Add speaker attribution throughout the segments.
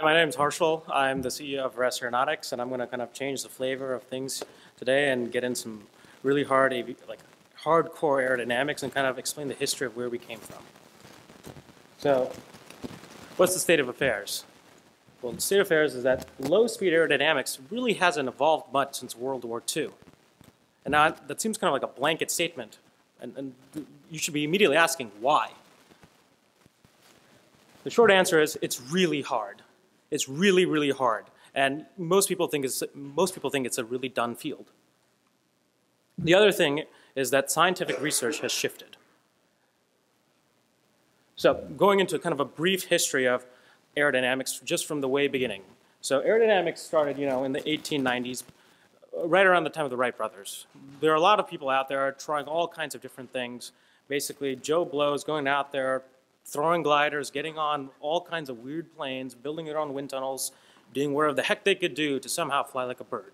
Speaker 1: My name is Harshil. I'm the CEO of RES Aeronautics, and I'm going to kind of change the flavor of things today and get in some really hardcore aerodynamics and kind of explain the history of where we came from. So, what's the state of affairs? Well, the state of affairs is that low-speed aerodynamics really hasn't evolved much since World War II. And now, that seems kind of like a blanket statement, and you should be immediately asking why. The short answer is it's really hard. It's really, really hard, and most people think it's a really done field. The other thing is that scientific research has shifted. So going into kind of a brief history of aerodynamics just from the way beginning. So aerodynamics started, in the 1890s, right around the time of the Wright brothers. There are a lot of people out there trying all kinds of different things. Basically, Joe Blow's going out there, throwing gliders, getting on all kinds of weird planes, building their own wind tunnels, doing whatever the heck they could do to somehow fly like a bird.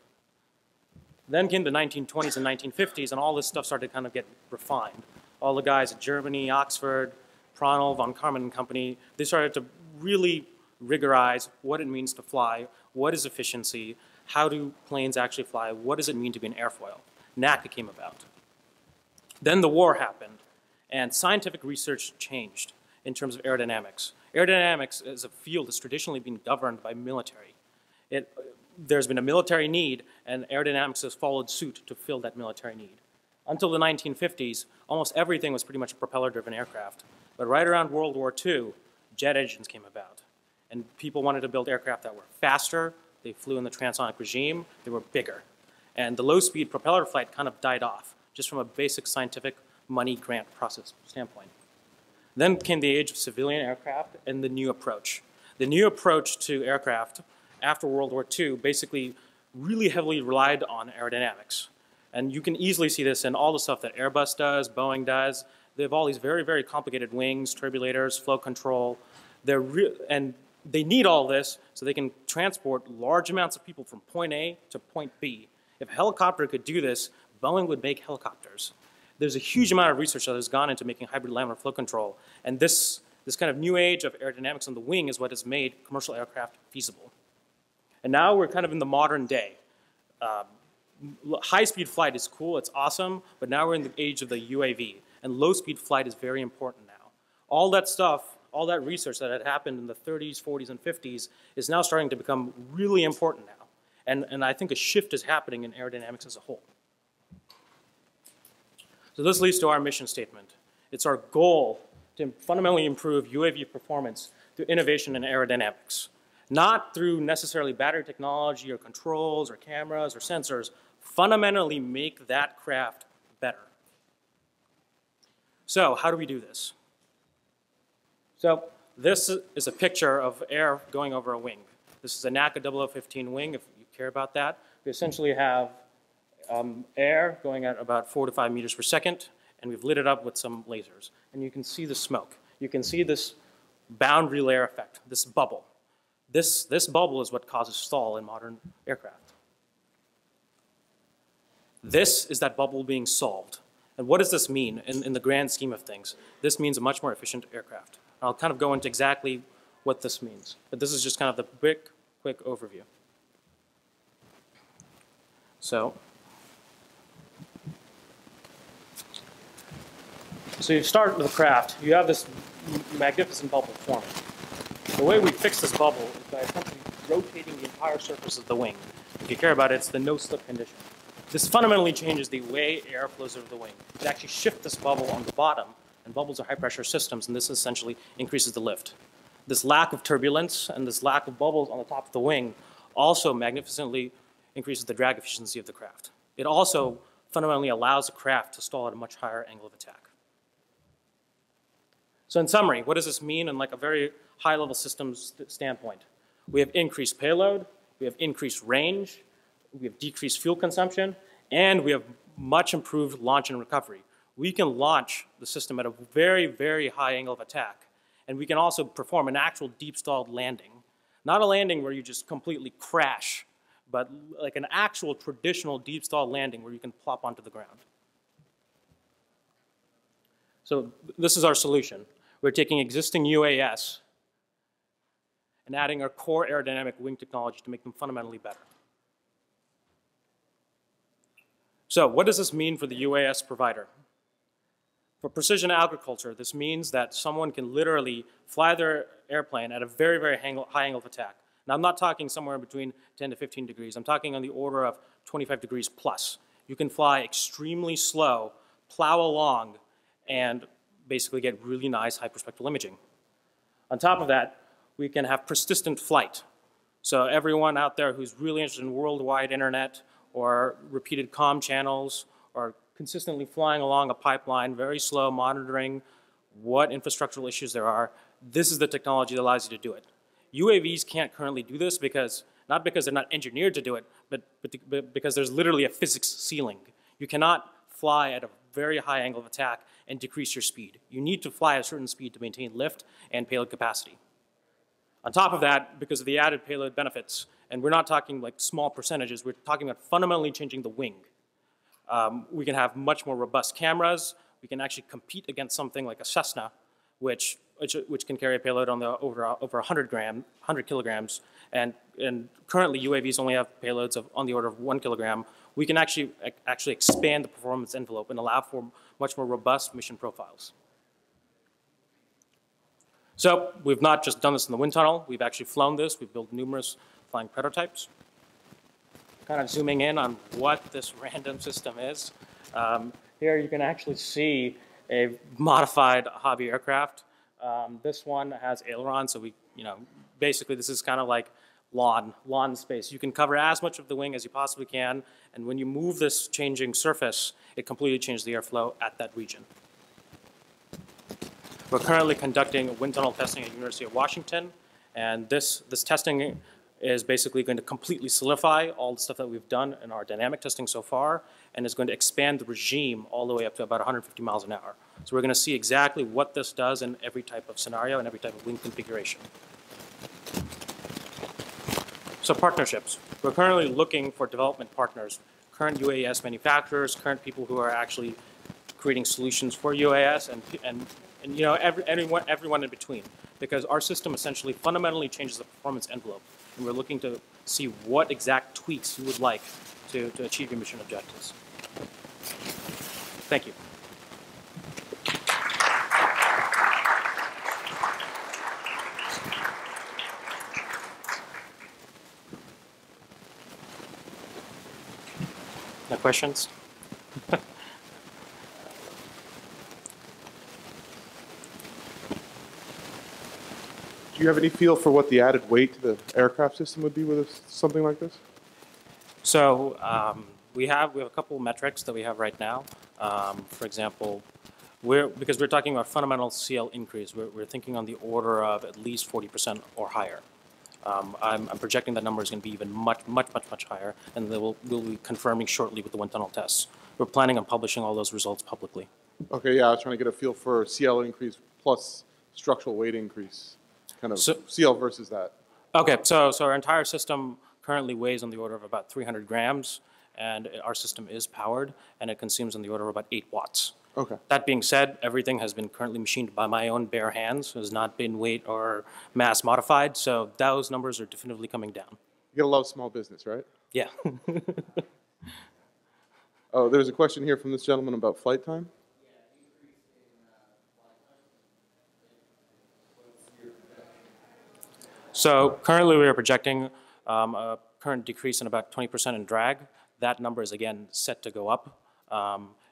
Speaker 1: Then came the 1920s and 1950s, and all this stuff started to kind of get refined. All the guys at Germany, Oxford, Pronel, von Karman and company, they started to really rigorize what it means to fly, what is efficiency, how do planes actually fly, what does it mean to be an airfoil. NACA came about. Then the war happened, and scientific research changed in terms of aerodynamics. Aerodynamics as a field has traditionally been governed by military. There's been a military need, and aerodynamics has followed suit to fill that military need. Until the 1950s, almost everything was pretty much a propeller-driven aircraft. But right around World War II, jet engines came about. And people wanted to build aircraft that were faster, they flew in the transonic regime, they were bigger. And the low-speed propeller flight kind of died off, just from a basic scientific money grant process standpoint. Then came the age of civilian aircraft and the new approach. The new approach to aircraft after World War II basically really heavily relied on aerodynamics. And you can easily see this in all the stuff that Airbus does, Boeing does. They have all these very, very complicated wings, turbulators, flow control. And they need all this so they can transport large amounts of people from point A to point B. If a helicopter could do this, Boeing would make helicopters. There's a huge amount of research that has gone into making hybrid laminar flow control, and this kind of new age of aerodynamics on the wing is what has made commercial aircraft feasible. And now we're kind of in the modern day. High-speed flight is cool, it's awesome, but now we're in the age of the UAV, and low-speed flight is very important now. All that stuff, all that research that had happened in the 30s, 40s, and 50s is now starting to become really important now. And I think a shift is happening in aerodynamics as a whole. So this leads to our mission statement. It's our goal to fundamentally improve UAV performance through innovation in aerodynamics, not through necessarily battery technology or controls or cameras or sensors, fundamentally make that craft better. So how do we do this? So this is a picture of air going over a wing. This is a NACA 0015 wing, if you care about that. We essentially have air going at about 4 to 5 meters per second, and we've lit it up with some lasers. And you can see the smoke. You can see this boundary layer effect, this bubble. This bubble is what causes stall in modern aircraft. This is that bubble being solved. And what does this mean in the grand scheme of things? This means a much more efficient aircraft. I'll kind of go into exactly what this means. But this is just kind of the quick overview. So you start with the craft. You have this magnificent bubble forming. The way we fix this bubble is by essentially rotating the entire surface of the wing. If you care about it, it's the no-slip condition. This fundamentally changes the way air flows over the wing. It actually shifts this bubble on the bottom, and bubbles are high-pressure systems, and this essentially increases the lift. This lack of turbulence and this lack of bubbles on the top of the wing also magnificently increases the drag efficiency of the craft. It also fundamentally allows the craft to stall at a much higher angle of attack. So in summary, what does this mean in like a very high-level systems standpoint? We have increased payload, we have increased range, we have decreased fuel consumption, and we have much improved launch and recovery. We can launch the system at a very, very high angle of attack, and we can also perform an actual deep-stalled landing. Not a landing where you just completely crash, but like an actual traditional deep-stalled landing where you can plop onto the ground. So this is our solution. We're taking existing UAS and adding our core aerodynamic wing technology to make them fundamentally better. So what does this mean for the UAS provider? For precision agriculture, this means that someone can literally fly their airplane at a very, very high angle of attack. Now, I'm not talking somewhere between 10 to 15 degrees. I'm talking on the order of 25 degrees plus. You can fly extremely slow, plow along, and basically get really nice hyperspectral imaging. On top of that, we can have persistent flight. So everyone out there who's really interested in worldwide internet or repeated comm channels or consistently flying along a pipeline, very slow, monitoring what infrastructural issues there are, this is the technology that allows you to do it. UAVs can't currently do this because, not because they're not engineered to do it, but because there's literally a physics ceiling. You cannot fly at a very high angle of attack and decrease your speed. You need to fly at a certain speed to maintain lift and payload capacity. On top of that, because of the added payload benefits, and we're not talking like small percentages, we're talking about fundamentally changing the wing. We can have much more robust cameras. We can actually compete against something like a Cessna, which can carry a payload on the over 100 kilograms, and currently UAVs only have payloads on the order of 1 kilogram. We can actually expand the performance envelope and allow for much more robust mission profiles. So we've not just done this in the wind tunnel. We've actually flown this. We've built numerous flying prototypes. Kind of zooming in on what this random system is. Here you can actually see a modified hobby aircraft. This one has ailerons, so basically this is kind of like lawn space. You can cover as much of the wing as you possibly can, and when you move this changing surface, it completely changes the airflow at that region. We're currently conducting wind tunnel testing at the University of Washington, and this testing is basically going to completely solidify all the stuff that we've done in our dynamic testing so far, and is going to expand the regime all the way up to about 150 miles an hour. So we're going to see exactly what this does in every type of scenario and every type of wing configuration. So partnerships. We're currently looking for development partners, current UAS manufacturers, current people who are actually creating solutions for UAS, and everyone in between, because our system essentially fundamentally changes the performance envelope. And we're looking to see what exact tweaks you would like to achieve your mission objectives. Thank you. No questions?
Speaker 2: Do you have any feel for what the added weight to the aircraft system would be with something like this?
Speaker 1: So we have a couple of metrics that we have right now. For example, because we're talking about fundamental CL increase, we're thinking on the order of at least 40% or higher. I'm projecting that number is going to be even much higher, and we'll be confirming shortly with the wind tunnel tests. We're planning on publishing all those results publicly.
Speaker 2: Okay, yeah, I was trying to get a feel for CL increase plus structural weight increase. Kind of CL versus that.
Speaker 1: Okay, so our entire system currently weighs on the order of about 300 grams, and our system is powered, and it consumes on the order of about 8 watts.
Speaker 2: Okay.
Speaker 1: That being said, everything has been currently machined by my own bare hands. It has not been weight or mass modified, so those numbers are definitively coming down.
Speaker 2: You gotta love small business, right?
Speaker 1: Yeah.
Speaker 2: Oh, there's a question here from this gentleman about flight time.
Speaker 1: So currently we are projecting a current decrease in about 20% in drag. That number is again set to go up.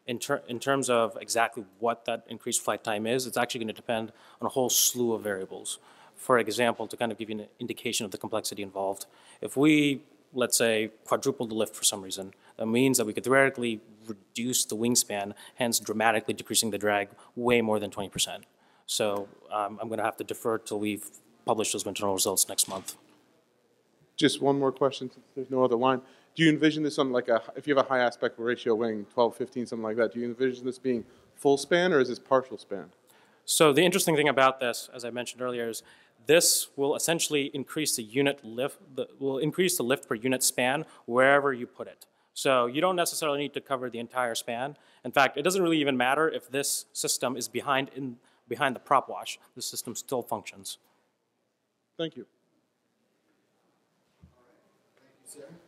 Speaker 1: In terms of exactly what that increased flight time is, it's actually going to depend on a whole slew of variables. For example, to kind of give you an indication of the complexity involved, if we, let's say, quadruple the lift for some reason, that means that we could theoretically reduce the wingspan, hence dramatically decreasing the drag way more than 20%. So I'm going to have to defer till we've published those wind tunnel results next month.
Speaker 2: Just one more question, since there's no other line. Do you envision this on like if you have a high aspect ratio wing, 12, 15, something like that, do you envision this being full span or is this partial span?
Speaker 1: So the interesting thing about this, as I mentioned earlier, is this will essentially increase the unit lift, will increase the lift per unit span wherever you put it. So you don't necessarily need to cover the entire span. In fact, it doesn't really even matter if this system is behind the prop wash. The system still functions.
Speaker 2: Thank you.
Speaker 3: Sir?